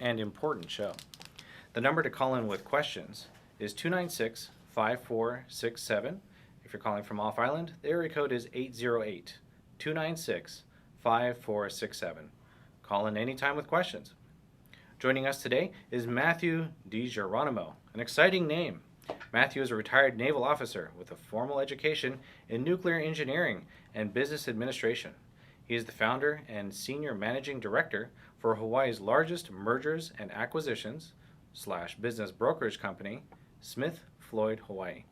and important show. The number to call in with questions is 296 5467. If you're calling from off island, the area code is 808 296 5467. Call in anytime with questions. Joining us today is Matthew Digeronimo, an exciting name. Matthew is a retired naval officer with a formal education in nuclear engineering and business administration. He is the founder and senior managing director for Hawaii's largest mergers and acquisitions / business brokerage company, Smith Floyd Hawaii.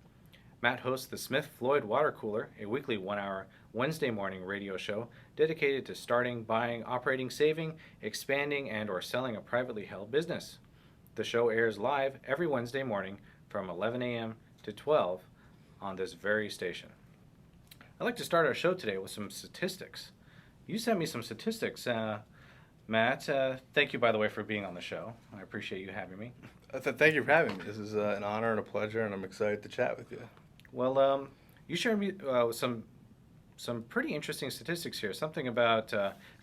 Matt hosts the Smith Floyd Water Cooler, a weekly 1-hour Wednesday morning radio show dedicated to starting, buying, operating, saving, expanding, and or selling a privately held business. The show airs live every Wednesday morning from 11 a.m. to 12 on this very station. I'd like to start our show today with some statistics. You sent me some statistics, Matt. Thank you, by the way, for being on the show. I appreciate you having me. Thank you for having me. This is an honor and a pleasure, and I'm excited to chat with you. Well, you shared me some pretty interesting statistics here. Something about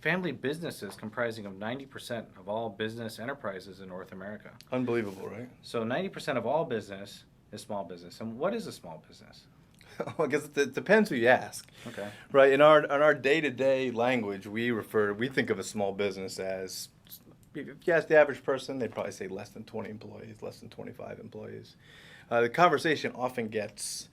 family businesses comprising of 90% of all business enterprises in North America. Unbelievable, right? So 90% of all business is small business. And what is a small business? I guess it depends who you ask. Okay. Right. In our day-to-day language, we think of a small business as, if you ask the average person, they'd probably say less than 20 employees, less than 25 employees. The conversation often gets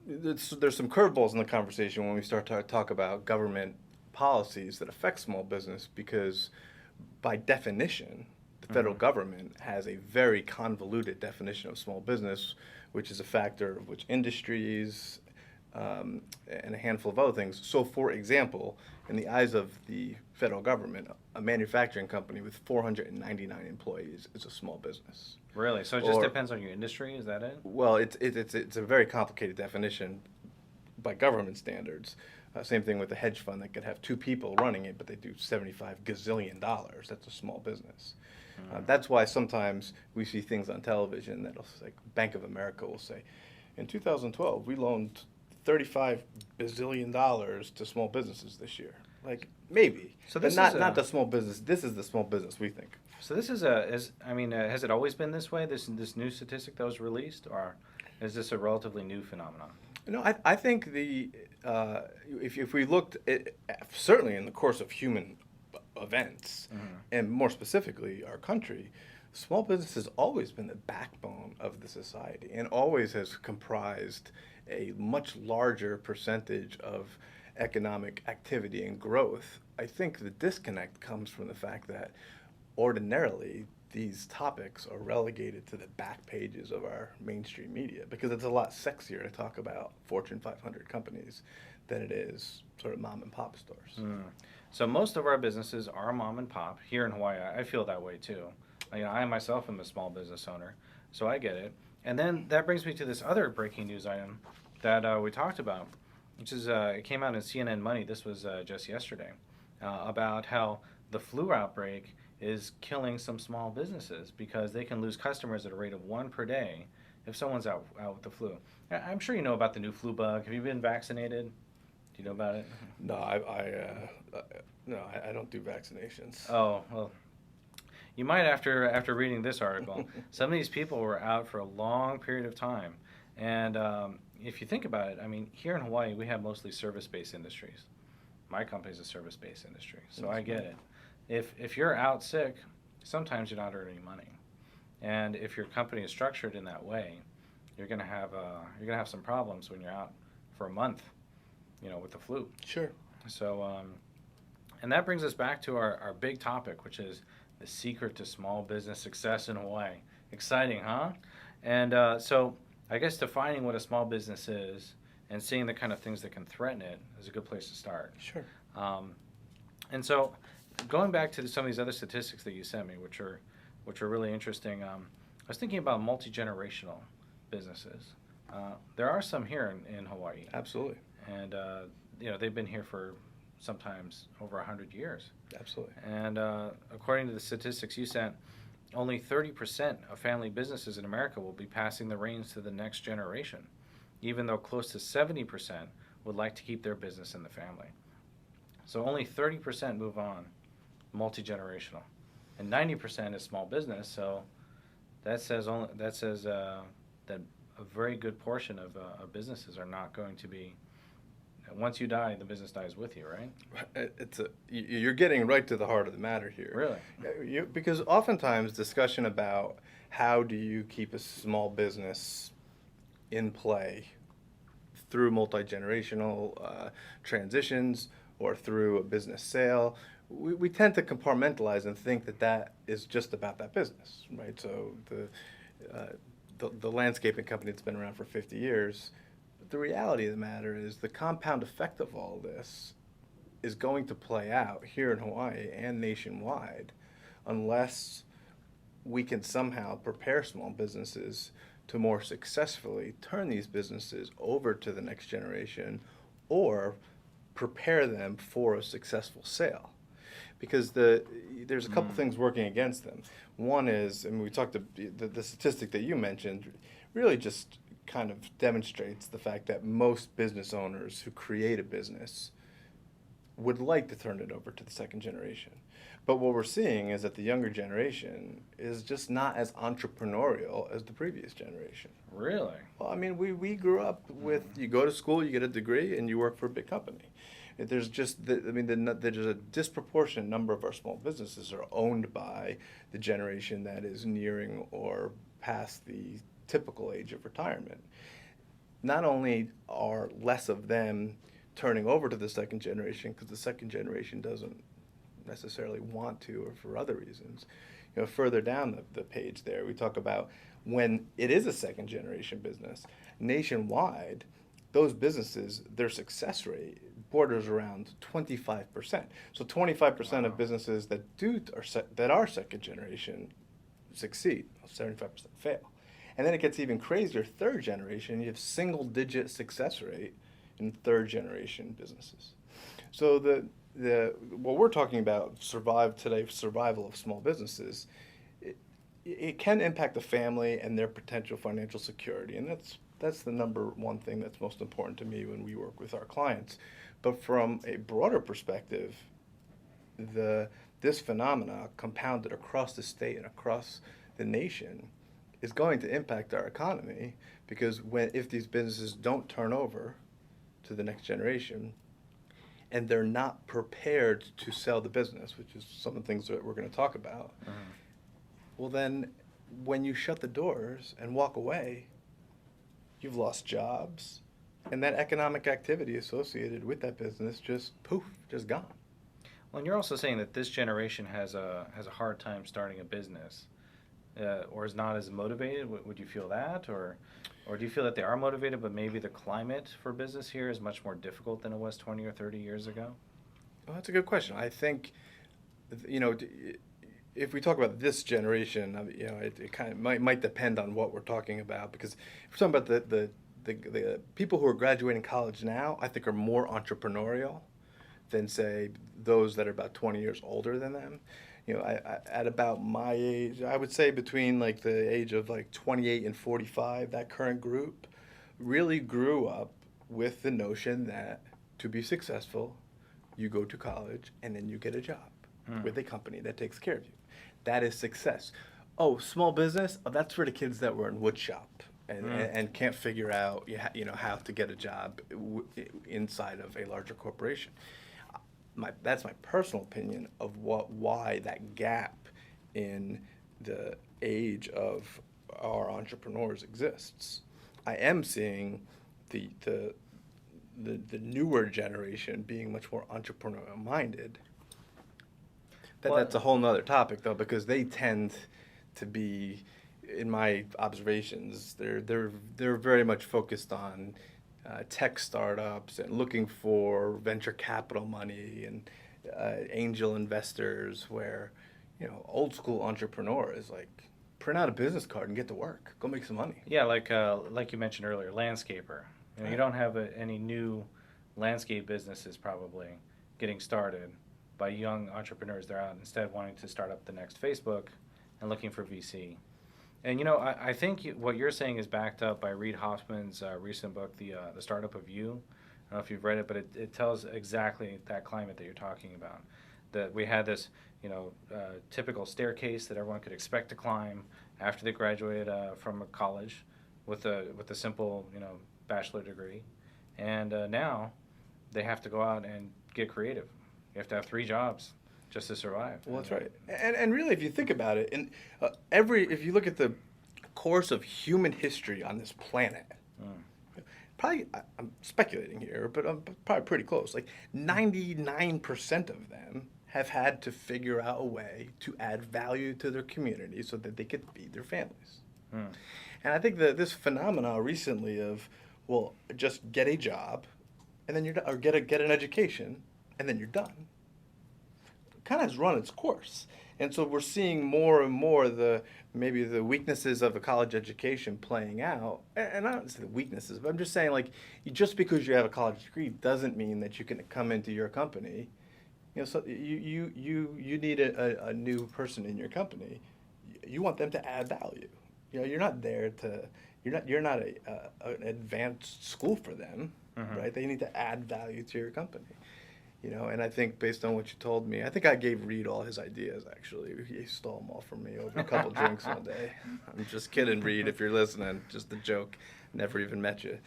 there's some curveballs in the conversation when we start to talk about government policies that affect small business, because by definition, the federal government has a very convoluted definition of small business, which is a factor of which industries and a handful of other things. So, for example, in the eyes of the federal government, a manufacturing company with 499 employees is a small business. Really? So it just depends on your industry? Is that it? Well, it's a very complicated definition by government standards. Same thing with a hedge fund that could have 2 people running it, but they do $75 gazillion. That's a small business. That's why sometimes we see things on television that, like Bank of America will say, in 2012 we loaned $35 bazillion to small businesses this year. Like, maybe, so this but not the small business. This is the small business we think. So this is has it always been this way? This new statistic that was released, or is this a relatively new phenomenon? No, I think if we looked at, certainly in the course of human events, and more specifically our country, small business has always been the backbone of the society and always has comprised a much larger percentage of economic activity and growth. I think the disconnect comes from the fact that ordinarily these topics are relegated to the back pages of our mainstream media, because it's a lot sexier to talk about Fortune 500 companies than it is sort of mom and pop stores. So most of our businesses are mom and pop here in Hawaii. I feel that way too. I myself am a small business owner, so I get it. And then that brings me to this other breaking news item that we talked about, which is it came out in CNN Money. This was just yesterday, about how the flu outbreak is killing some small businesses because they can lose customers at a rate of 1 per day if someone's out with the flu. I'm sure you know about the new flu bug. Have you been vaccinated? Do you know about it? No, I don't do vaccinations. Oh, well, you might after reading this article. Some of these people were out for a long period of time. And if you think about it, here in Hawaii, we have mostly service-based industries. My company's a service-based industry, so I get it. If you're out sick, sometimes you're not earning money. And if your company is structured in that way, you're gonna have some problems when you're out for a month, with the flu. Sure. So, and that brings us back to our big topic, which is the secret to small business success in Hawaii. Exciting, huh? And so I guess defining what a small business is and seeing the kind of things that can threaten it is a good place to start. Sure. And so going back to some of these other statistics that you sent me, which are really interesting, I was thinking about multi-generational businesses. There are some here in Hawaii. Absolutely. And they've been here for sometimes over 100 years. Absolutely. And according to the statistics you sent, only 30% of family businesses in America will be passing the reins to the next generation, even though close to 70% would like to keep their business in the family. So only 30% move on, multi-generational. and 90% is small business. So that says that a very good portion of businesses are not going to be. Once you die, the business dies with you, right? You're getting right to the heart of the matter here. Really? Because oftentimes discussion about how do you keep a small business in play through multi-generational transitions or through a business sale, we tend to compartmentalize and think that that is just about that business, right? So the landscaping company that's been around for 50 years, the reality of the matter is the compound effect of all this is going to play out here in Hawaii and nationwide unless we can somehow prepare small businesses to more successfully turn these businesses over to the next generation or prepare them for a successful sale. Because there's a couple things working against them. One is, and we talked the statistic that you mentioned really just kind of demonstrates the fact that most business owners who create a business would like to turn it over to the second generation. But what we're seeing is that the younger generation is just not as entrepreneurial as the previous generation. Really? Well, I mean, we grew up with, you go to school, you get a degree, and you work for a big company. There's just, there's a disproportionate number of our small businesses are owned by the generation that is nearing or past the typical age of retirement. Not only are less of them turning over to the second generation because the second generation doesn't necessarily want to or for other reasons. Further down the page there, we talk about when it is a second generation business, nationwide, those businesses, their success rate borders around 25%. So 25% of businesses that are second generation succeed, 75% fail. And then it gets even crazier. Third generation, you have single digit success rate in third generation businesses. So what we're talking about survival of small businesses, it can impact the family and their potential financial security, and that's the number one thing that's most important to me when we work with our clients. But from a broader perspective, this phenomena compounded across the state and across the nation is going to impact our economy because if these businesses don't turn over to the next generation and they're not prepared to sell the business, which is some of the things that we're going to talk about, well then when you shut the doors and walk away, you've lost jobs, and that economic activity associated with that business just gone. Well, and you're also saying that this generation has a hard time starting a business, or is not as motivated. Would you feel that, or do you feel that they are motivated, but maybe the climate for business here is much more difficult than it was 20 or 30 years ago? Well, that's a good question. I think, if we talk about this generation, it kind of might depend on what we're talking about. Because if we're talking about the people who are graduating college now, I think are more entrepreneurial than say those that are about 20 years older than them. At about my age, I would say between like the age of like 28 and 45, that current group really grew up with the notion that to be successful, you go to college and then you get a job with a company that takes care of you. That is success. Oh, small business? Oh, that's for the kids that were in wood shop and can't figure out how to get a job inside of a larger corporation. That's my personal opinion of why that gap in the age of our entrepreneurs exists. I am seeing the newer generation being much more entrepreneurial minded. That's a whole nother topic though, because they tend to be, in my observations, they're very much focused on tech startups and looking for venture capital money and angel investors, where old school entrepreneur is like, print out a business card and get to work, go make some money. Yeah, like you mentioned earlier, landscaper. You don't have any new landscape businesses probably getting started by young entrepreneurs. They're out instead wanting to start up the next Facebook and looking for VC. And I think what you're saying is backed up by Reid Hoffman's recent book, The Startup of You. I don't know if you've read it, but it tells exactly that climate that you're talking about. That we had this, typical staircase that everyone could expect to climb after they graduate from a college with a simple, bachelor degree. And now they have to go out and get creative. You have to have 3 jobs just to survive. Well, that's right. And really, if you think about it, if you look at the course of human history on this planet, probably, I'm speculating here, but I'm probably pretty close. Like 99% of them have had to figure out a way to add value to their community so that they could feed their families. And I think that this phenomena recently of, well, just get a job, and then you're done, or get an education, and then you're done, kind of has run its course. And so we're seeing more and more maybe the weaknesses of a college education playing out. And I don't say the weaknesses, but I'm just saying, like, just because you have a college degree doesn't mean that you can come into your company. So you need a new person in your company. You want them to add value. You're not there to. You're not an advanced school for them, right? They need to add value to your company. And I think based on what you told me, I think I gave Reed all his ideas, actually. He stole them all from me over a couple drinks one day. I'm just kidding, Reed, if you're listening. Just a joke. Never even met you.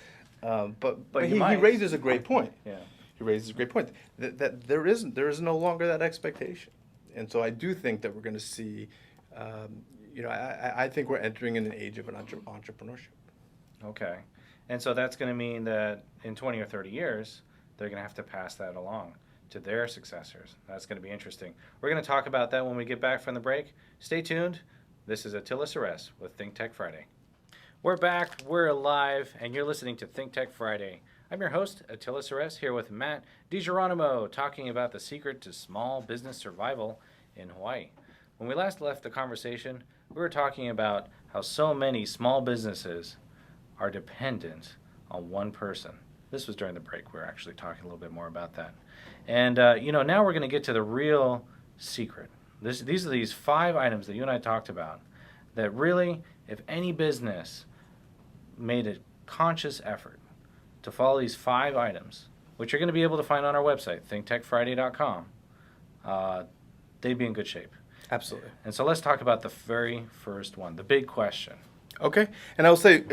But he raises a great point. Yeah. He raises a great point that there is no longer that expectation. And so I do think that we're going to see, I think we're entering in an age of an entrepreneurship. Okay. And so that's going to mean that in 20 or 30 years, they're going to have to pass that along to their successors. That's going to be interesting. We're going to talk about that when we get back from the break. Stay tuned. This is Attila Seress with Think Tech Friday. We're back, we're alive, and you're listening to Think Tech Friday. I'm your host, Attila Seress, here with Matt Digeronimo, talking about the secret to small business survival in Hawaii. When we last left the conversation, we were talking about how so many small businesses are dependent on one person. This was during the break. We were actually talking a little bit more about that. And, now we're going to get to the real secret. These are these 5 items that you and I talked about that really, if any business made a conscious effort to follow these 5 items, which you're going to be able to find on our website, thinktechfriday.com, they'd be in good shape. Absolutely. And so let's talk about the very first one, the big question. Okay, and I will say,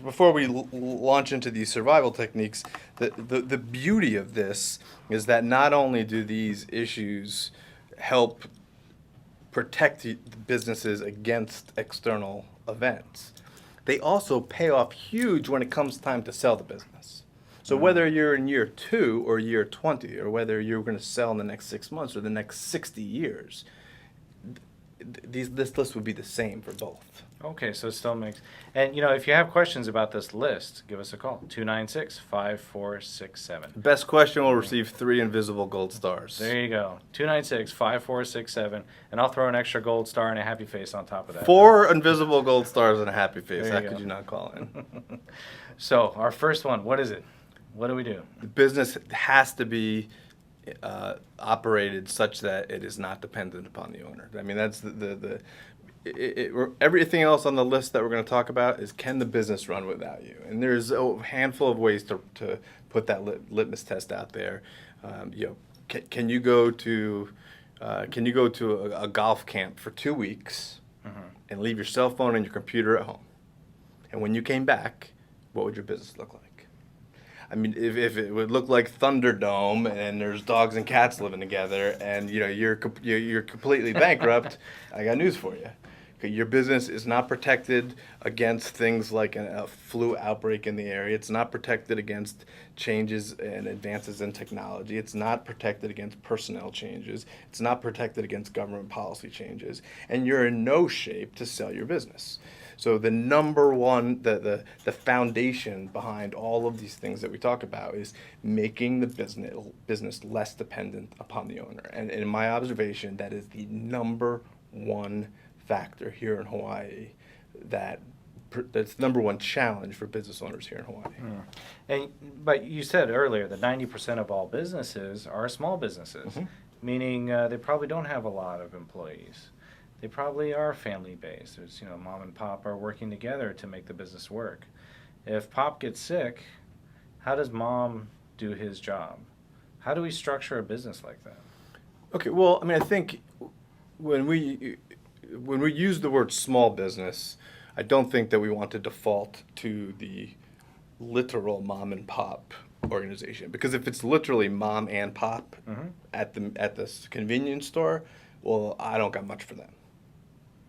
before we launch into these survival techniques, the beauty of this is that not only do these issues help protect the businesses against external events, they also pay off huge when it comes time to sell the business. So whether you're in year 2 or year 20, or whether you're going to sell in the next 6 months or the next 60 years, this list would be the same for both. Okay, so it still makes... And, if you have questions about this list, give us a call, 296-5467. Best question will receive 3 invisible gold stars. There you go, 296-5467, and I'll throw an extra gold star and a happy face on top of that. 4 invisible gold stars and a happy face. There How you could go. you not call in? So, our first one, what is it? What do we do? The business has to be operated such that it is not dependent upon the owner. I mean, that's everything else on the list that we're going to talk about is, can the business run without you? And there's a handful of ways to put that litmus test out there. Can you go to a golf camp for 2 weeks and leave your cell phone and your computer at home? And when you came back, what would your business look like? I mean, if it would look like Thunderdome and there's dogs and cats living together, and you're completely bankrupt, I got news for you. Your business is not protected against things like a flu outbreak in the area. It's not protected against changes and advances in technology. It's not protected against personnel changes. It's not protected against government policy changes. And you're in no shape to sell your business. So the number one, the foundation behind all of these things that we talk about is making the business less dependent upon the owner. And in my observation, that is the number one factor here in Hawaii that's the number one challenge for business owners here in Hawaii. But you said earlier that 90% of all businesses are small businesses, meaning they probably don't have a lot of employees. They probably are family-based. There's, mom and pop are working together to make the business work. If pop gets sick, how does mom do his job? How do we structure a business like that? Okay, well, I mean, I think when we use the word small business, I don't think that we want to default to the literal mom and pop organization, because if it's literally mom and pop at the convenience store, well, I don't got much for them.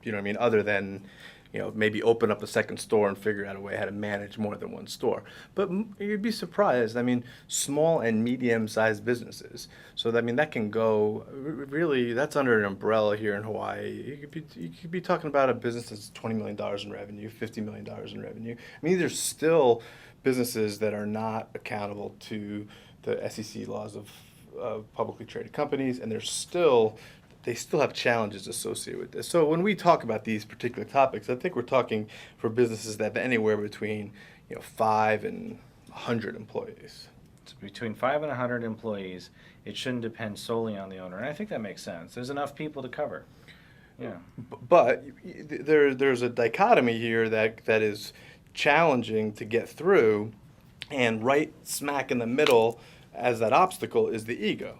You know what I mean? Other than, maybe open up a second store and figure out a way how to manage more than one store. But you'd be surprised. I mean, small and medium-sized businesses. So, that can go, really, that's under an umbrella here in Hawaii. You could be talking about a business that's $20 million in revenue, $50 million in revenue. I mean, there's still businesses that are not accountable to the SEC laws of publicly traded companies, and they still have challenges associated with this. So when we talk about these particular topics, I think we're talking for businesses that have anywhere between 5 and 100 employees. So between 5 and 100 employees, it shouldn't depend solely on the owner, and I think that makes sense. There's enough people to cover. Yeah. But there's a dichotomy here that is challenging to get through, and right smack in the middle as that obstacle is the ego.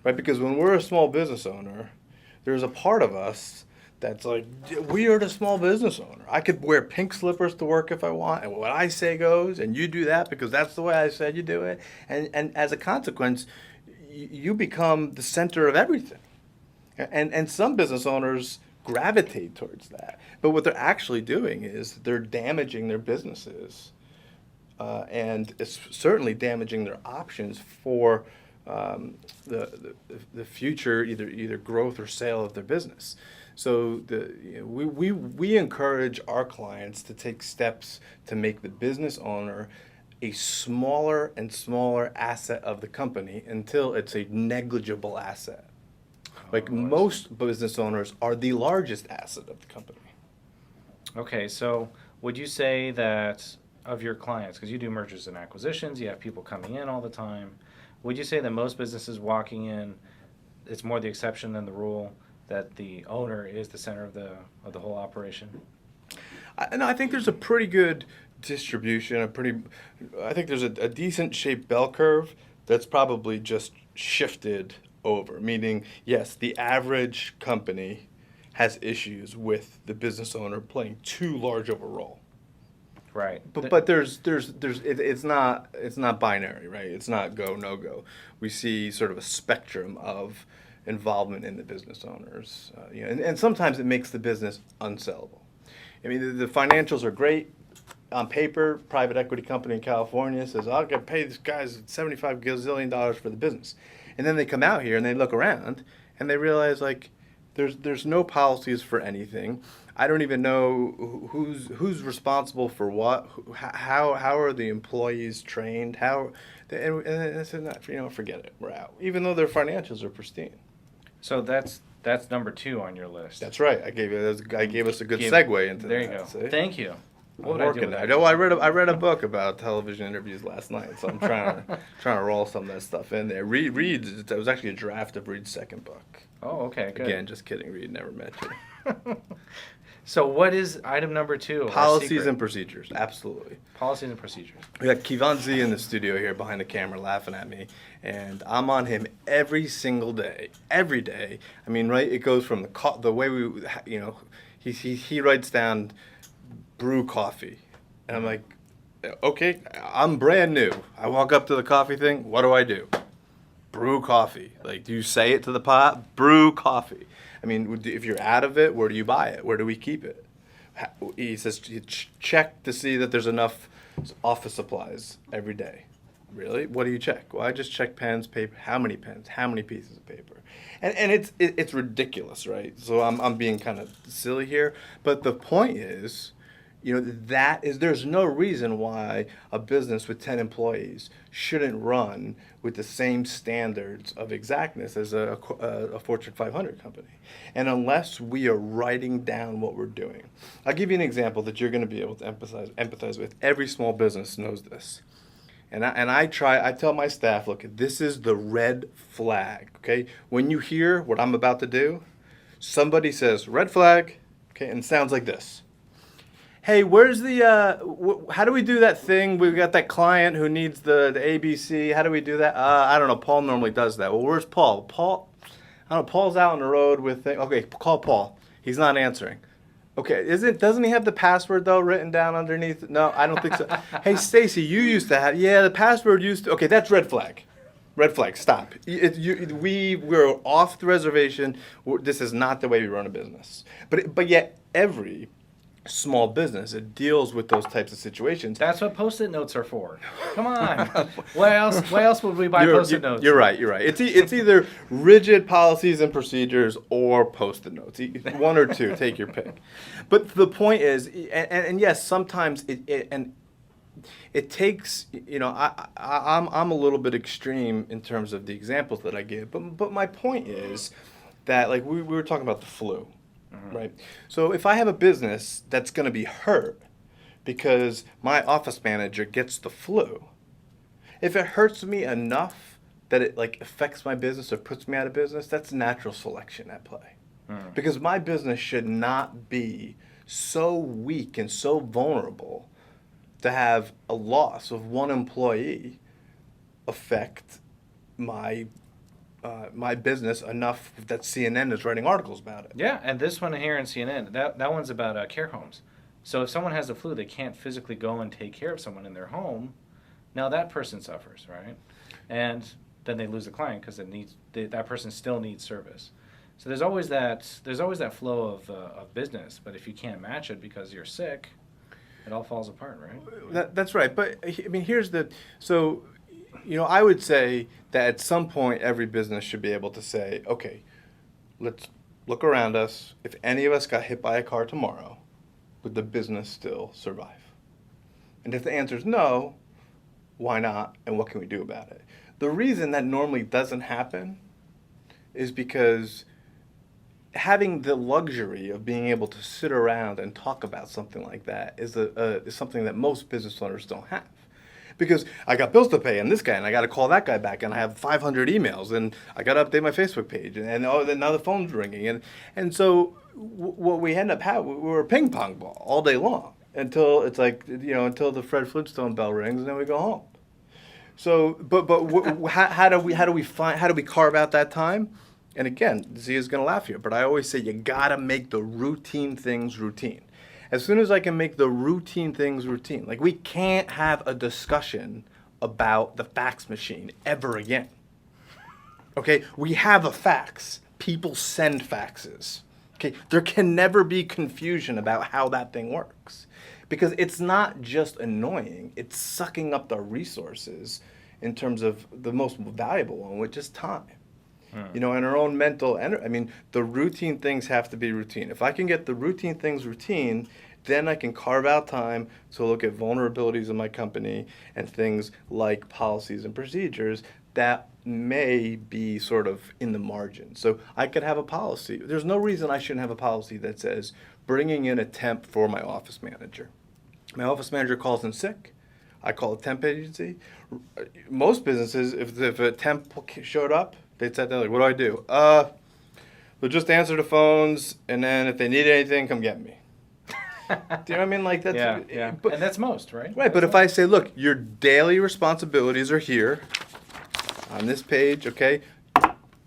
Right, because when we're a small business owner, there's a part of us that's like, we are the small business owner. I could wear pink slippers to work if I want, and what I say goes, and you do that because that's the way I said you do it. And as a consequence, you become the center of everything. And some business owners gravitate towards that. But what they're actually doing is they're damaging their businesses, and it's certainly damaging their options for the future, either growth or sale of their business. So we encourage our clients to take steps to make the business owner a smaller and smaller asset of the company until it's a negligible asset. Like most business owners are the largest asset of the company. Okay, so would you say that of your clients, because you do mergers and acquisitions, you have people coming in all the time, would you say that most businesses walking in, it's more the exception than the rule, that the owner is the center of the whole operation? I think there's a pretty good distribution. I think there's a decent shaped bell curve that's probably just shifted over. Meaning, yes, the average company has issues with the business owner playing too large of a role. Right. But it's not binary, right? It's not go, no go. We see sort of a spectrum of involvement in the business owners, and sometimes it makes the business unsellable. I mean, the financials are great on paper. Private equity company in California says, "I'll get paid these guys $75 gazillion for the business," and then they come out here and they look around and they realize like there's no policies for anything. I don't even know who's responsible for what. How are the employees trained? And I said, forget it. We're out. Even though their financials are pristine. So that's number 2 on your list. That's right. I gave us a good segue into there that. You go. See? Thank you. I'm working there. I read a book about television interviews last night, so I'm trying to roll some of that stuff in there. Reed, it was actually a draft of Reed's second book. Oh, okay, good. Again, just kidding. Reed never met you. So what is item number 2? Policies and procedures. Absolutely. Policies and procedures. We got Kivanzi in the studio here behind the camera laughing at me, and I'm on him every single day. Every day. I mean, right? It goes from the way we, he writes down brew coffee, and I'm like, okay, I'm brand new. I walk up to the coffee thing. What do? Brew coffee. Like, do you say it to the pot? Brew coffee. I mean, if you're out of it, where do you buy it? Where do we keep it? He says, check to see that there's enough office supplies every day. Really? What do you check? Well, I just check pens, paper. How many pens? How many pieces of paper? And it's ridiculous, right? So I'm being kind of silly here, but the point is, there's no reason why a business with 10 employees shouldn't run with the same standards of exactness as a Fortune 500 company. And unless we are writing down what we're doing. I'll give you an example that you're going to be able to empathize with. Every small business knows this. And I tell my staff, look, this is the red flag, okay? When you hear what I'm about to do, somebody says, red flag, okay, and it sounds like this. Hey, where's how do we do that thing? We've got that client who needs the ABC. How do we do that? I don't know. Paul normally does that. Well, where's Paul? I don't know, Paul's out on the road with, okay, call Paul. He's not answering. Okay, doesn't he have the password though written down underneath? No, I don't think so. Hey, Stacy, you used to have, yeah, the password used to, okay, that's red flag. Red flag, stop. We're off the reservation. This is not the way we run a business. But yet every small business, it deals with those types of situations. That's what Post-it notes are for. Come on. Why else would we buy Post-it notes? You're right. It's either rigid policies and procedures or Post-it notes. One or two, take your pick. But the point is, and yes, sometimes it takes, I'm a little bit extreme in terms of the examples that I give, but my point is that, like, we were talking about the flu. Right. So if I have a business that's going to be hurt because my office manager gets the flu, if it hurts me enough that it like affects my business or puts me out of business, that's natural selection at play. Because my business should not be so weak and so vulnerable to have a loss of one employee affect my business enough that CNN is writing articles about it. Yeah, and this one here in CNN, that one's about care homes. So if someone has the flu, they can't physically go and take care of someone in their home. Now that person suffers, right? And then they lose the client because that person still needs service. So there's always that flow of business. But if you can't match it because you're sick, it all falls apart, right? That's right. But I mean, I would say that at some point every business should be able to say, okay, let's look around us. If any of us got hit by a car tomorrow, would the business still survive? And if the answer is no, why not? And what can we do about it? The reason that normally doesn't happen is because having the luxury of being able to sit around and talk about something like that is something that most business owners don't have. Because I got bills to pay and this guy, and I got to call that guy back, and I have 500 emails, and I got to update my Facebook page, and now the phone's ringing, and so what we end up having, we're a ping pong ball all day long until it's like, until the Fred Flintstone bell rings, and then we go home. So, how do we carve out that time? And again, Zia's gonna laugh here, but I always say you gotta make the routine things routine. As soon as I can make the routine things routine, like we can't have a discussion about the fax machine ever again. Okay, we have a fax. People send faxes. Okay, there can never be confusion about how that thing works. Because it's not just annoying, it's sucking up the resources in terms of the most valuable one, which is time. And our own mental energy. I mean, the routine things have to be routine. If I can get the routine things routine, then I can carve out time to look at vulnerabilities in my company and things like policies and procedures that may be sort of in the margin. So I could have a policy. There's no reason I shouldn't have a policy that says bringing in a temp for my office manager. My office manager calls in sick. I call a temp agency. Most businesses, if a temp showed up, they'd say, like, what do? They'll just answer the phones, and then if they need anything, come get me. Do you know what I mean? Like that's yeah. But, and that's most, right? Right, but if I say, look, your daily responsibilities are here on this page, okay?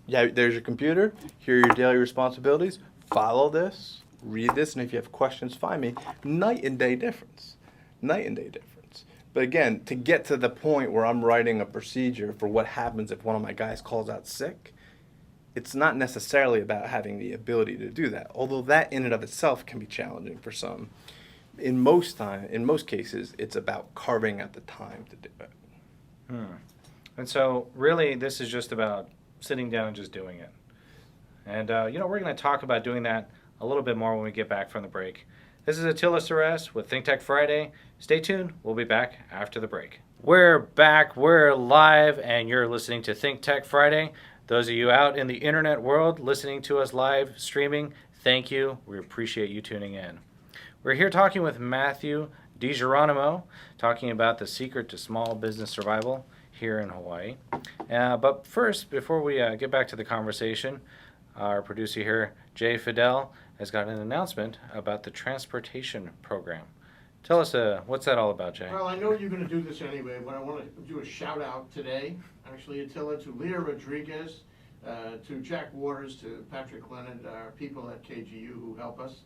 Yeah, there's your computer. Here are your daily responsibilities. Follow this, read this, and if you have questions, find me. Night and day difference. Night and day difference. But again, to get to the point where I'm writing a procedure for what happens if one of my guys calls out sick, it's not necessarily about having the ability to do that, although that in and of itself can be challenging for some. In most cases, it's about carving out the time to do it. And so really this is just about sitting down and just doing it. And we're going to talk about doing that a little bit more when we get back from the break. This is Attila Seress with Think Tech Friday. Stay tuned. We'll be back after the break. We're back. We're live, and you're listening to Think Tech Friday. Those of you out in the internet world listening to us live streaming, thank you. We appreciate you tuning in. We're here talking with Matthew Digeronimo, talking about the secret to small business survival here in Hawaii. But first, before we get back to the conversation, our producer here, Jay Fidel, has got an announcement about the transportation program. Tell us, what's that all about, Jay? Well, I know you're going to do this anyway, but I want to do a shout out today, actually, Attila, to Leah Rodriguez, to Jack Waters, to Patrick Leonard, our people at KGU who help us.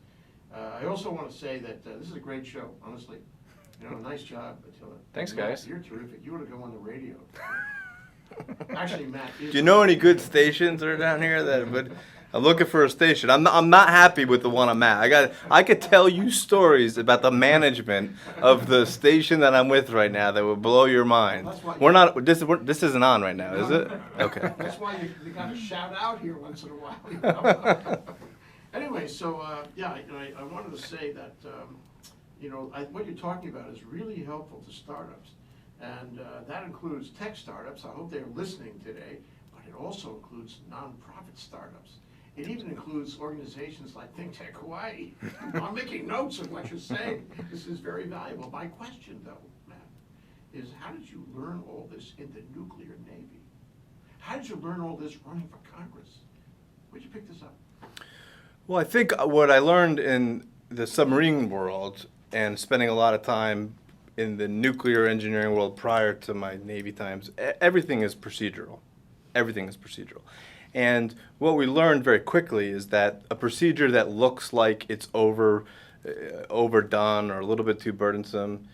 I also want to say that this is a great show, honestly. You know, nice job, Attila. Thanks, Matt, guys. you're terrific. You ought to go on the radio. Actually, Matt. Do you know any good stations that are down here that would? I'm looking for a station. I'm not happy with the one I'm at. I could tell you stories about the management of the station that I'm with right now that would blow your mind. We're not. This isn't on right now, is it? Okay. That's why you got to shout out here once in a while. You know? Anyway, so yeah, I wanted to say that what you're talking about is really helpful to startups, and that includes tech startups. I hope they're listening today, but it also includes nonprofit startups. It even includes organizations like Think Tech Hawaii. I'm making notes of what you're saying. This is very valuable. My question, though, Matt, is how did you learn all this in the nuclear Navy? How did you learn all this running for Congress? Where'd you pick this up? Well, I think what I learned in the submarine world and spending a lot of time in the nuclear engineering world prior to my Navy times, everything is procedural. Everything is procedural. And what we learned very quickly is that a procedure that looks like it's overdone or a little bit too burdensome,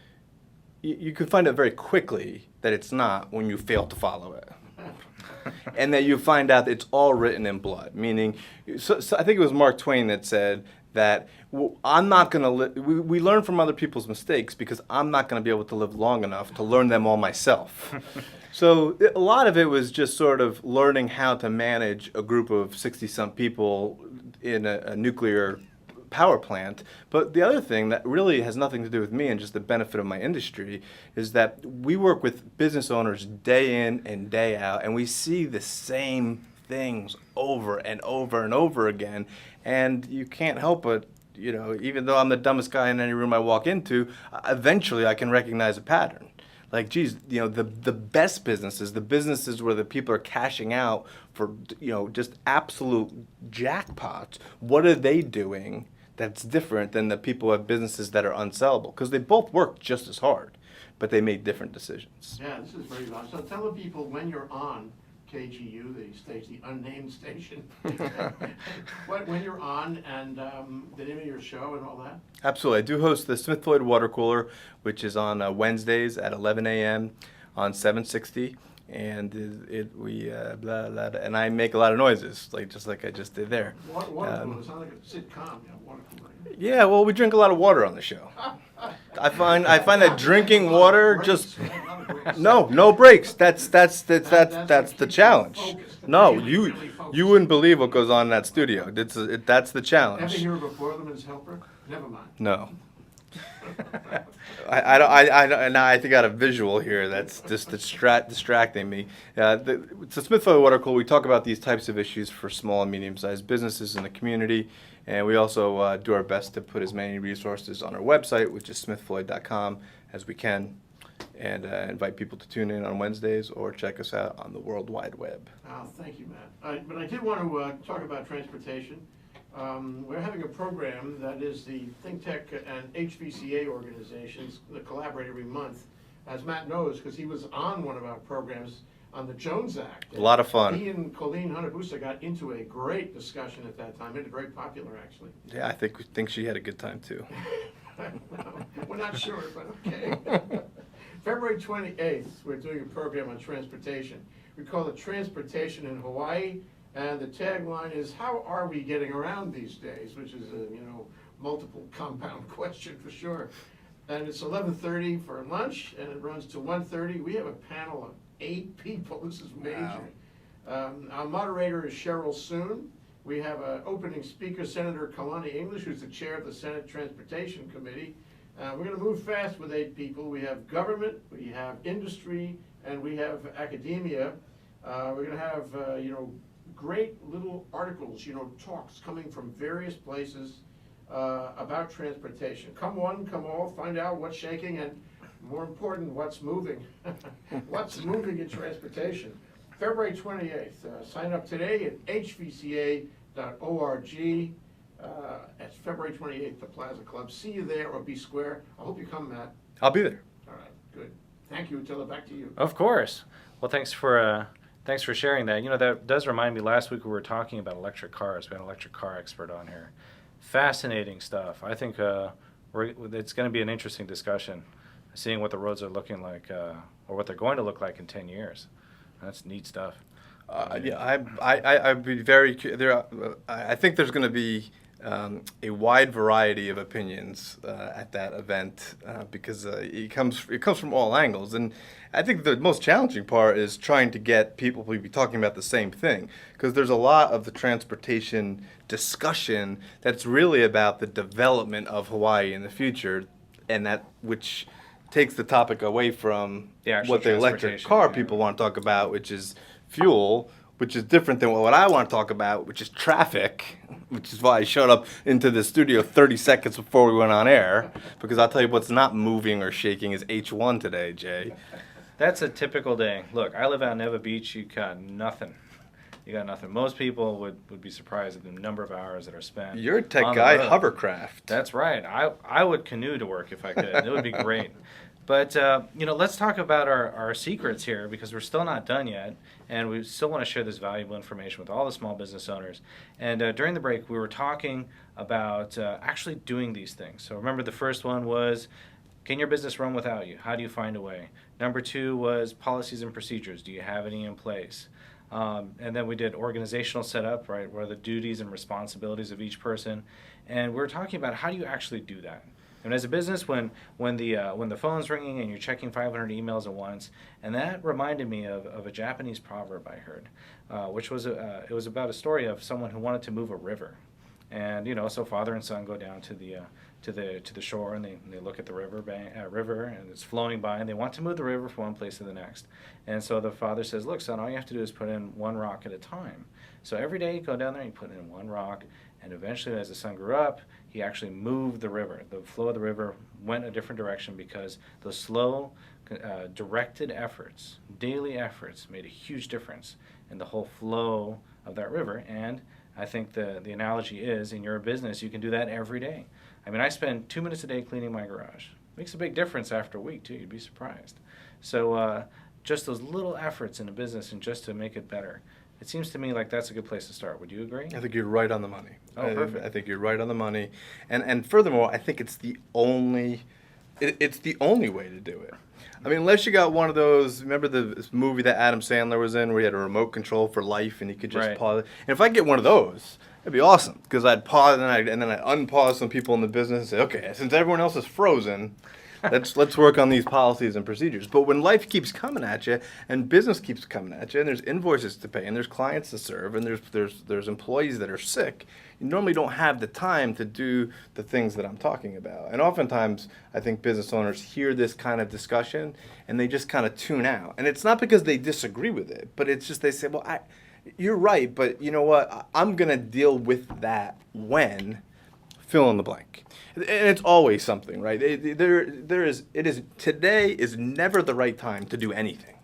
you can find out very quickly that it's not when you fail to follow it. And that you find out it's all written in blood, meaning, so I think it was Mark Twain that said that I'm not going to we learn from other people's mistakes because I'm not going to be able to live long enough to learn them all myself. So a lot of it was just sort of learning how to manage a group of 60-some people in a nuclear power plant. But the other thing that really has nothing to do with me and just the benefit of my industry is that we work with business owners day in and day out, and we see the same things over and over and over again. And you can't help but, even though I'm the dumbest guy in any room I walk into, eventually I can recognize a pattern. Like, geez, the best businesses, the businesses where the people are cashing out for, just absolute jackpots, what are they doing that's different than the people who have businesses that are unsellable? Because they both work just as hard, but they made different decisions. Yeah, this is very valuable. So tell the people when you're on KGU, the unnamed station, when you're on, and the name of your show and all that. Absolutely. I do host the Smith Floyd Water Cooler, which is on Wednesdays at 11 a.m. on 760. And and I make a lot of noises, just like I just did there. Water cooler sounds like a sitcom, water cooler. Yeah, well, we drink a lot of water on the show. I find that drinking water just no breaks. That's the challenge. No, you wouldn't believe what goes on in that studio. That's the challenge. Ever hear of a Boilerman's helper? Never mind. No. I think I got a visual here that's just distracting me. It's the Smith Floyd Water Cooler. We talk about these types of issues for small and medium-sized businesses in the community, and we also do our best to put as many resources on our website, which is smithfloyd.com, as we can, and invite people to tune in on Wednesdays or check us out on the World Wide Web. Oh, thank you, Matt. But I did want to talk about transportation. We're having a program that is the Think Tech and HVCA organizations that collaborate every month. As Matt knows, because he was on one of our programs on the Jones Act. A lot of fun. He and Colleen Hunter-Busa got into a great discussion at that time. It was very popular, actually. Yeah, I think she had a good time, too. We're not sure, but okay. February 28th, we're doing a program on transportation. We call it Transportation in Hawaii. And the tagline is, how are we getting around these days? Which is a, multiple compound question for sure. And it's 11:30 for lunch, and it runs to 1:30. We have a panel of 8 people. This is major. Wow. Our moderator is Cheryl Soon. We have an opening speaker, Senator Kalani English, who's the chair of the Senate Transportation Committee. We're going to move fast with 8 people. We have government, we have industry, and we have academia. We're going to have, great little articles, talks coming from various places about transportation. Come one, come all, find out what's shaking, and more important, what's moving. What's moving in transportation. February 28th. Sign up today at hvca.org. It's February 28th, the Plaza Club. See you there, or be square. I hope you come, Matt. I'll be there. All right, good. Thank you, Attila. Back to you. Of course. Well, thanks for Thanks for sharing that. You know, that does remind me, last week we were talking about electric cars. We had an electric car expert on here. Fascinating stuff. I think it's going to be an interesting discussion, seeing what the roads are looking like, or what they're going to look like in 10 years. That's neat stuff. Yeah, I'd be very I think there's going to be a wide variety of opinions at that event because it comes from all angles, and I think the most challenging part is trying to get people to be talking about the same thing, because there's a lot of the transportation discussion that's really about the development of Hawaii in the future, and that which takes the topic away from what the electric car people want to talk about, which is fuel, which is different than what I want to talk about, which is traffic, which is why I showed up into the studio 30 seconds before we went on air, because I'll tell you what's not moving or shaking is H1 today, Jay. That's a typical day. Look, I live out in Neva Beach. You got nothing. You got nothing. Most people would be surprised at the number of hours that are spent. You're a tech guy, hovercraft. That's right. I would canoe to work if I could. It would be great. But, let's talk about our secrets here, because we're still not done yet, and we still want to share this valuable information with all the small business owners. And during the break, we were talking about actually doing these things. So remember, the first one was, can your business run without you? How do you find a way? Number 2 was policies and procedures. Do you have any in place? And then we did organizational setup, right, where the duties and responsibilities of each person. And we're talking about how do you actually do that? And as a business, when the phone's ringing and you're checking 500 emails at once, and that reminded me of a Japanese proverb I heard, which was it was about a story of someone who wanted to move a river, and so father and son go down to the shore, and they look at the river and it's flowing by, and they want to move the river from one place to the next. And so the father says, look, son, all you have to do is put in one rock at a time. So every day you go down there and you put in one rock, and eventually as the son grew up, he actually moved the river. The flow of the river went a different direction because those slow, directed efforts, daily efforts, made a huge difference in the whole flow of that river. And I think the analogy is, in your business, you can do that every day. I mean, I spend 2 minutes a day cleaning my garage. Makes a big difference after a week, too. You'd be surprised. So just those little efforts in a business, and just to make it better. It seems to me like that's a good place to start. Would you agree? I think you're right on the money. Oh, perfect. I think you're right on the money. And furthermore, I think it's the only way to do it. I mean, unless you got one of those, remember this movie that Adam Sandler was in where he had a remote control for life and you could just pause it? And if I get one of those, it'd be awesome, because I'd pause and then I'd unpause some people in the business and say, okay, since everyone else is frozen, let's work on these policies and procedures. But when life keeps coming at you, and business keeps coming at you, and there's invoices to pay, and there's clients to serve, and there's employees that are sick, you normally don't have the time to do the things that I'm talking about. And oftentimes, I think business owners hear this kind of discussion, and they just kind of tune out. And it's not because they disagree with it, but it's just they say, well, you're right, but you know what? I'm going to deal with that when fill in the blank. And it's always something, right? Today is never the right time to do anything,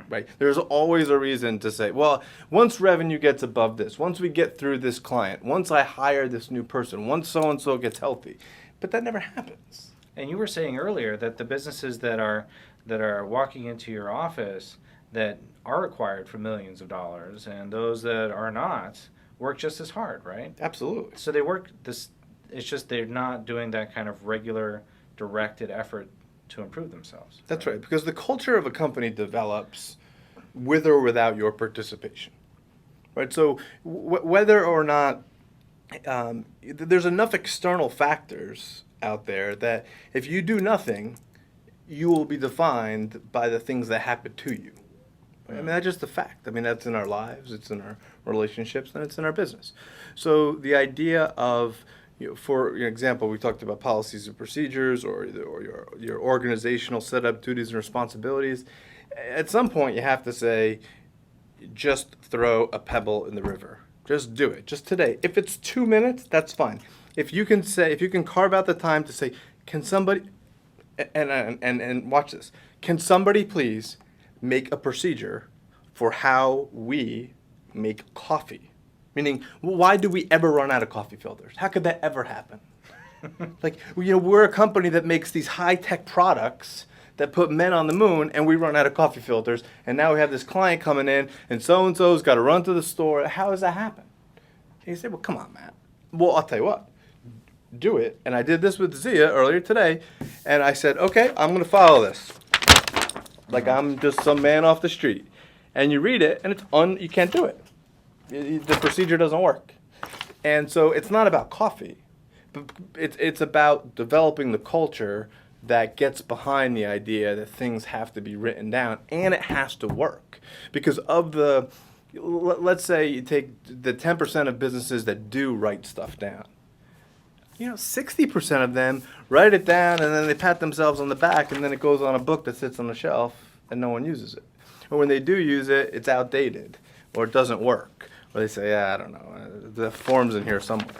right? There's always a reason to say, well, once revenue gets above this, once we get through this client, once I hire this new person, once so-and-so gets healthy. But that never happens. And you were saying earlier that the businesses that are walking into your office that are acquired for millions of dollars, and those that are not, work just as hard, right? Absolutely. So they work this. It's just they're not doing that kind of regular, directed effort to improve themselves. That's right, because the culture of a company develops with or without your participation, right? So whether or not there's enough external factors out there that if you do nothing, you will be defined by the things that happen to you. I mean, that's just a fact. I mean, that's in our lives, it's in our relationships, and it's in our business. So the idea of, for example, we talked about policies and procedures, or your organizational setup, duties and responsibilities. At some point, you have to say, just throw a pebble in the river. Just do it. Just today. If it's 2 minutes, that's fine. If you can carve out the time to say, can somebody, and watch this, can somebody please make a procedure for how we make coffee? Meaning, why do we ever run out of coffee filters? How could that ever happen? Like, we're a company that makes these high-tech products that put men on the moon, and we run out of coffee filters, and now we have this client coming in, and so-and-so's got to run to the store. How does that happen? And you say, well, come on, Matt. Well, I'll tell you what. Do it. And I did this with Zia earlier today, and I said, okay, I'm going to follow this. Like I'm just some man off the street. And you read it, and you can't do it. The procedure doesn't work. And so it's not about coffee. But it's about developing the culture that gets behind the idea that things have to be written down, and it has to work. Because let's say you take the 10% of businesses that do write stuff down. 60% of them write it down, and then they pat themselves on the back, and then it goes on a book that sits on the shelf, and no one uses it. Or when they do use it, it's outdated, or it doesn't work. Or they say, I don't know, the form's in here somewhere.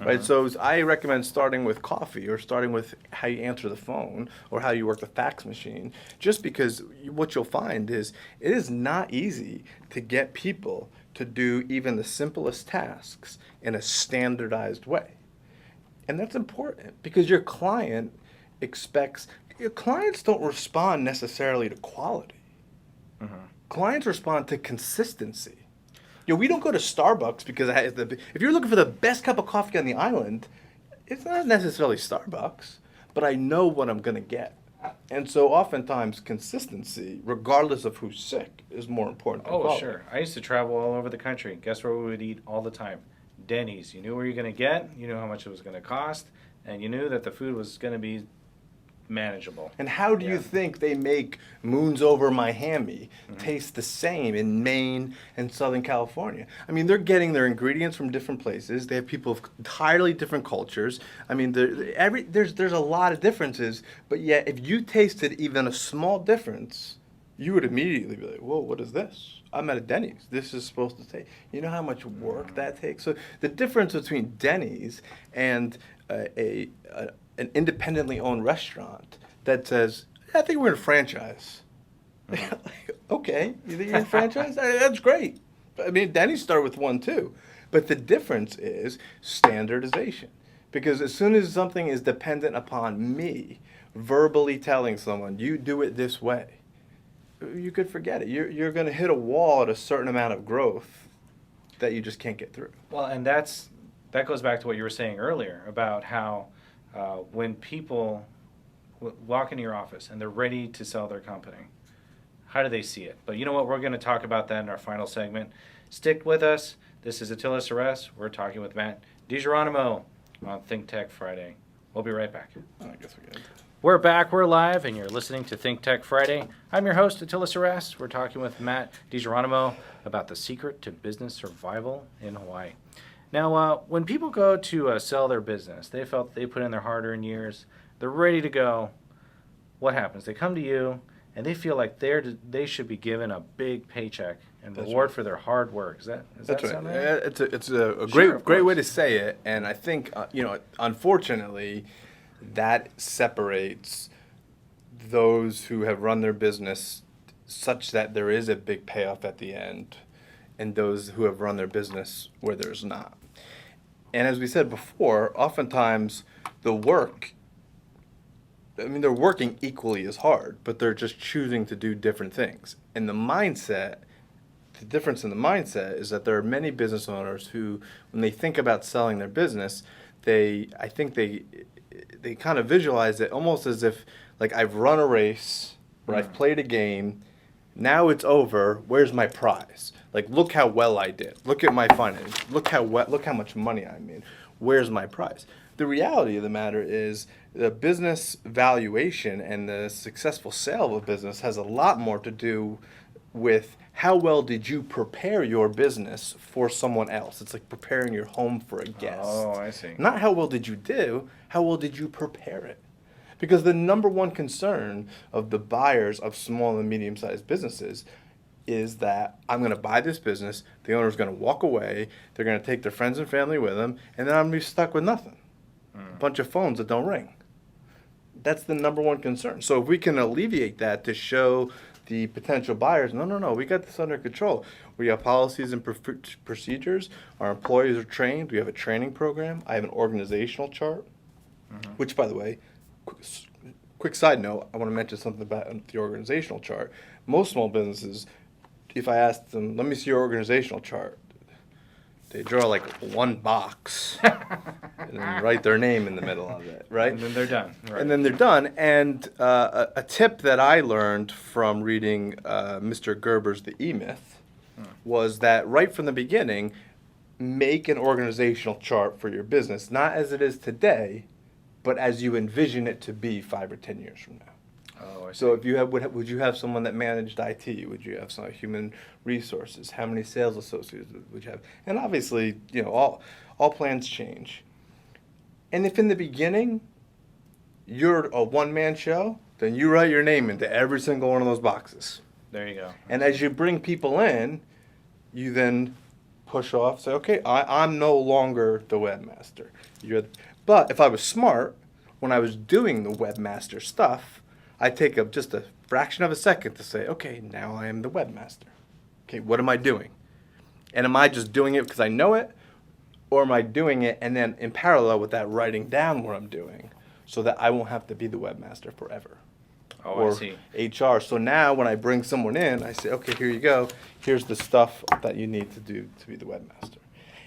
Right, so I recommend starting with coffee, or starting with how you answer the phone, or how you work the fax machine, just because what you'll find is it is not easy to get people to do even the simplest tasks in a standardized way. And that's important because your clients don't respond necessarily to quality. Clients respond to consistency. We don't go to Starbucks because if you're looking for the best cup of coffee on the island, it's not necessarily Starbucks, but I know what I'm going to get. And so oftentimes consistency, regardless of who's sick, is more important than quality. Sure. I used to travel all over the country. Guess where we would eat all the time? Denny's. You knew where you're going to get, you knew how much it was going to cost, and you knew that the food was going to be manageable. And how do you think they make Moons Over Miami taste the same in Maine and Southern California? I mean, they're getting their ingredients from different places. They have people of entirely different cultures. I mean, there's a lot of differences, but yet if you tasted even a small difference, you would immediately be like, whoa, what is this? I'm at a Denny's. This is supposed to take. You know how much work that takes? So the difference between Denny's and an independently owned restaurant that says, I think we're in a franchise. Okay, you think you're in a franchise? That's great. I mean, Denny's started with one too. But the difference is standardization. Because as soon as something is dependent upon me verbally telling someone, you do it this way, you could forget it. You're going to hit a wall at a certain amount of growth that you just can't get through. Well, and that goes back to what you were saying earlier about how when people walk into your office and they're ready to sell their company, how do they see it? But you know what? We're going to talk about that in our final segment. Stick with us. This is Attila Seress. We're talking with Matt Digeronimo on Think Tech Friday. We'll be right back. I guess we got. We're back, we're live, and you're listening to Think Tech Friday. I'm your host, Attila Seress. We're talking with Matt Digeronimo about the secret to business survival in Hawaii. Now, when people go to sell their business, they felt they put in their hard-earned years, they're ready to go. What happens? They come to you, and they feel like they should be given a big paycheck and reward for their hard work. Does that sound right? It's a great way to say it, and I think unfortunately, that separates those who have run their business such that there is a big payoff at the end, and those who have run their business where there's not. And as we said before, oftentimes the work, they're working equally as hard, but they're just choosing to do different things. And the difference in the mindset is that there are many business owners who, when they think about selling their business, I think they kind of visualize it almost as if, like, I've run a race, or I've played a game, now it's over, where's my prize? Like, look how well I did. Look at my finance. Look how much money I made. Where's my prize? The reality of the matter is the business valuation and the successful sale of a business has a lot more to do with how well did you prepare your business for someone else. It's like preparing your home for a guest. Oh, I see. Not how well did you do, how well did you prepare it? Because the number one concern of the buyers of small and medium-sized businesses is that I'm going to buy this business, the owner's going to walk away, they're going to take their friends and family with them, and then I'm going to be stuck with nothing. A bunch of phones that don't ring. That's the number one concern. So if we can alleviate that to show the potential buyers, no, we got this under control. We have policies and procedures. Our employees are trained. We have a training program. I have an organizational chart, which, by the way, quick side note, I want to mention something about the organizational chart. Most small businesses, if I ask them, let me see your organizational chart, they draw like one box and then write their name in the middle of it, right? And then they're done. Right. And then they're done. And a tip that I learned from reading Mr. Gerber's The E-Myth was that right from the beginning, make an organizational chart for your business, not as it is today, but as you envision it to be 5 or 10 years from now. Oh, I see. So if you have, would you have someone that managed IT? Would you have some human resources? How many sales associates would you have? And obviously, you know, all plans change. And if in the beginning you're a one-man show, then you write your name into every single one of those boxes. There you go. And as you bring people in, you then push off, say, okay, I'm no longer the webmaster. But if I was smart, when I was doing the webmaster stuff, I take just a fraction of a second to say, okay, now I am the webmaster. Okay, what am I doing? And am I just doing it because I know it? Or am I doing it and then in parallel with that writing down what I'm doing so that I won't have to be the webmaster forever? Oh, Or I see. HR. So now when I bring someone in, I say, okay, here you go. Here's the stuff that you need to do to be the webmaster.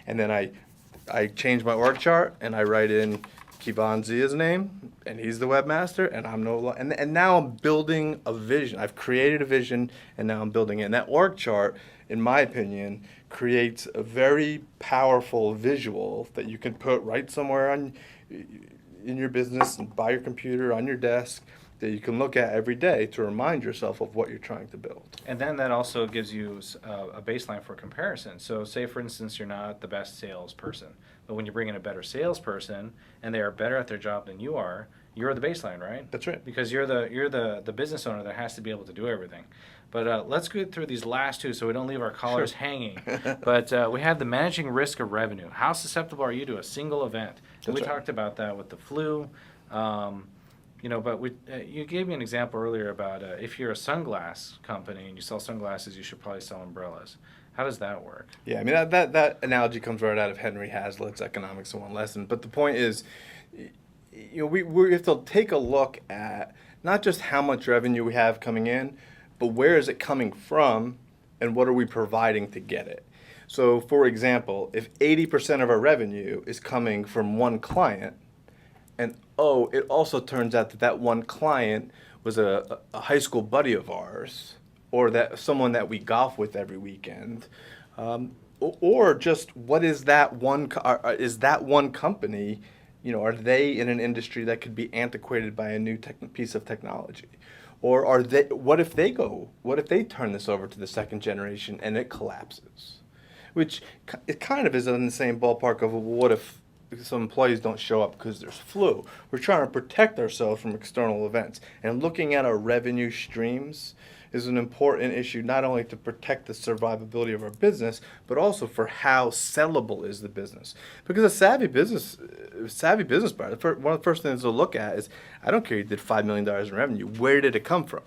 And then I change my org chart and I write in Kivan Zia's name, and he's the webmaster, and I'm no longer, and now I'm building a vision. I've created a vision, and now I'm building it. And that org chart, in my opinion, creates a very powerful visual that you can put right somewhere in your business, and by your computer, on your desk, that you can look at every day to remind yourself of what you're trying to build. And then that also gives you a baseline for comparison. So say, for instance, you're not the best salesperson, but when you bring in a better salesperson and they are better at their job than you are, you're the baseline, right? That's right. Because you're the business owner that has to be able to do everything. But let's go through these last two so we don't leave our callers hanging. But we have the managing risk of revenue. How susceptible are you to a single event? And we talked about that with the flu. You know, but you gave me an example earlier about if you're a sunglass company and you sell sunglasses, you should probably sell umbrellas. How does that work? Yeah, I mean, that analogy comes right out of Henry Hazlitt's Economics in One Lesson. But the point is, you know, we have to take a look at not just how much revenue we have coming in, but where is it coming from and what are we providing to get it? So, for example, if 80% of our revenue is coming from one client, and it also turns out that one client was a high school buddy of ours, or that someone that we golf with every weekend, or just what is that one? Is that one company? You know, are they in an industry that could be antiquated by a new piece of technology, or are they? What if they turn this over to the second generation and it collapses? Which it kind of is in the same ballpark of what if some employees don't show up because there's flu. We're trying to protect ourselves from external events. And looking at our revenue streams is an important issue, not only to protect the survivability of our business, but also for how sellable is the business. Because a savvy business buyer, one of the first things they'll look at is, I don't care you did $5 million in revenue. Where did it come from?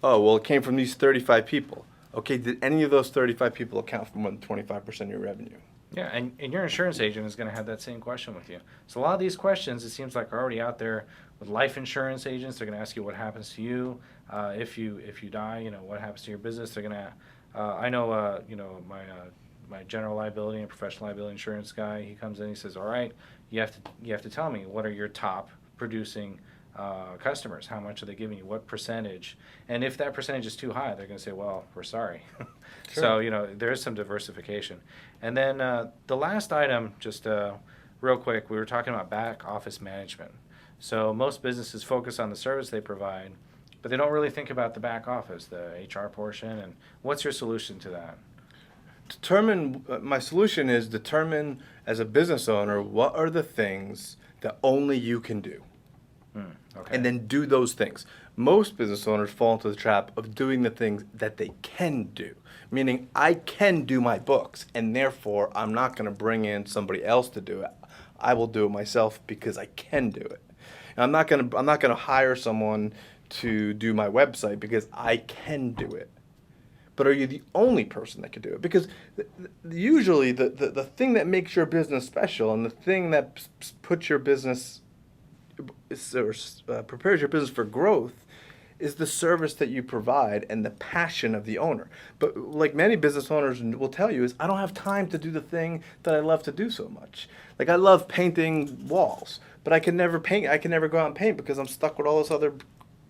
Oh, well, it came from these 35 people. Okay, did any of those 35 people account for more than 25% of your revenue? Yeah, and your insurance agent is going to have that same question with you. So a lot of these questions, it seems like, are already out there with life insurance agents. They're going to ask you what happens to you if you die. You know, what happens to your business. They're going to. I know. You know, my general liability and professional liability insurance guy. He comes in. He says, "All right, you have to tell me what are your top producing customers. How much are they giving you? What percentage? And if that percentage is too high, they're going to say, well, we're sorry." Sure. So, you know, there is some diversification. And then the last item, just real quick, we were talking about back office management. So most businesses focus on the service they provide, but they don't really think about the back office, the HR portion. And what's your solution to that? My solution is determine as a business owner what are the things that only you can do. Okay. And then do those things. Most business owners fall into the trap of doing the things that they can do. Meaning, I can do my books, and therefore I'm not going to bring in somebody else to do it. I will do it myself because I can do it. And I'm not going to hire someone to do my website because I can do it. But are you the only person that can do it? Because usually the thing that makes your business special and the thing that puts your business prepares your business for growth is the service that you provide and the passion of the owner. But like many business owners will tell you is, I don't have time to do the thing that I love to do so much. Like I love painting walls, but I can never paint. I can never go out and paint because I'm stuck with all this other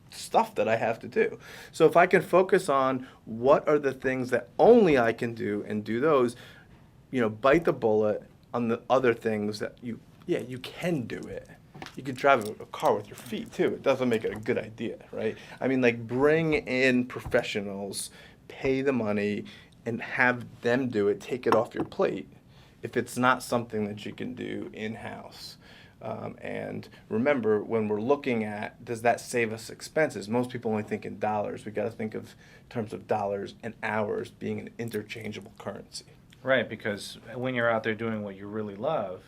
stuff that I have to do. So if I can focus on what are the things that only I can do and do those, bite the bullet on the other things that you can do it. You can drive a car with your feet too. It doesn't make it a good idea, right? I mean, like bring in professionals, pay the money, and have them do it. Take it off your plate if it's not something that you can do in-house. And remember, when we're looking at, does that save us expenses? Most people only think in dollars. We got to think of in terms of dollars and hours being an interchangeable currency. Right, because when you're out there doing what you really love,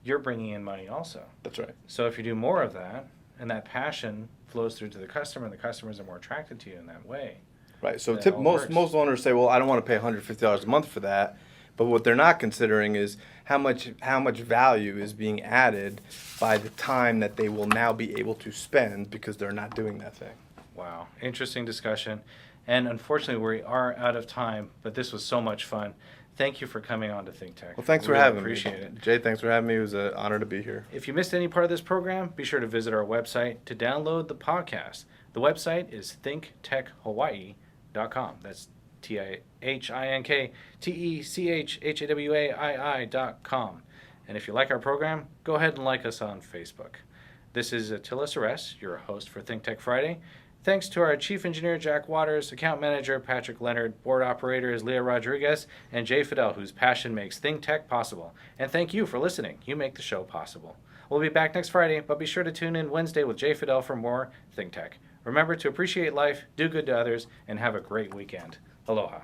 you're bringing in money also. That's right. So if you do more of that, and that passion flows through to the customer, and the customers are more attracted to you in that way. Right. So That all works. most owners say, well, I don't want to pay $150 a month for that. But what they're not considering is how much value is being added by the time that they will now be able to spend because they're not doing that thing. Wow, interesting discussion. And unfortunately, we are out of time, but this was so much fun. Thank you for coming on to Think Tech. Well, thanks for Really having appreciate me. it. Jay, thanks for having me. It was an honor to be here. If you missed any part of this program, be sure to visit our website to download the podcast. The website is thinktechhawaii.com. That's ThinktechHawaii.com. And if you like our program, go ahead and like us on Facebook. This is Attila Seress, your host for Think Tech Friday. Thanks to our Chief Engineer, Jack Waters, Account Manager, Patrick Leonard, Board Operator is Leah Rodriguez, and Jay Fidel, whose passion makes Think Tech possible. And thank you for listening. You make the show possible. We'll be back next Friday, but be sure to tune in Wednesday with Jay Fidel for more Think Tech. Remember to appreciate life, do good to others, and have a great weekend. Aloha.